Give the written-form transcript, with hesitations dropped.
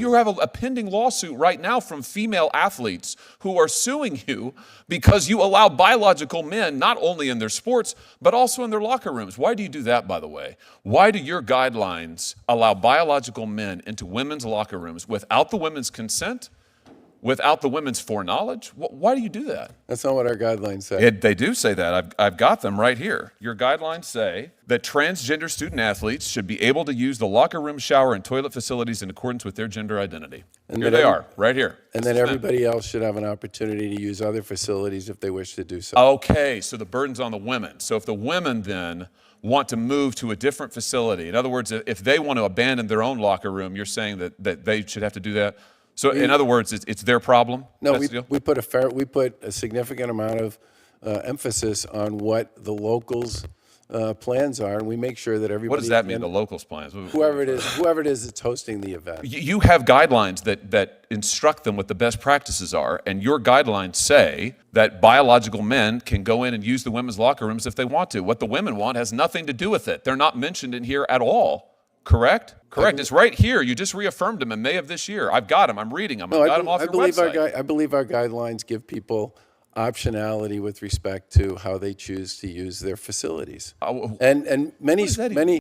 You have a pending lawsuit right now from female athletes who are suing you because you allow biological men not only in their sports, but also in their locker rooms. Why do you do that, by the way? Why do your guidelines allow biological men into women's locker rooms without the women's consent, without the women's foreknowledge? Why do you do that? That's not what our guidelines say. They do say that. I've got them right here. Your guidelines say that transgender student athletes should be able to use the locker room, shower, and toilet facilities in accordance with their gender identity. And here they are, right here. And then everybody else should have an opportunity to use other facilities if they wish to do so. Okay, so the burden's on the women. So if the women then want to move to a different facility, in other words, if they want to abandon their own locker room, you're saying that they should have to do that? So in other words, it's their problem? No, we put a significant amount of emphasis on what the locals' plans are, and we make sure that everybody. What does that mean, the locals' plans? Whoever it is that's hosting the event. You have guidelines that instruct them what the best practices are, and your guidelines say that biological men can go in and use the women's locker rooms if they want to. What the women want has nothing to do with it. They're not mentioned in here at all. Correct? Correct. It's right here. You just reaffirmed them in May of this year. I've got them. I'm reading them. I've got them off your website. I believe our guidelines give people optionality with respect to how they choose to use their facilities. And many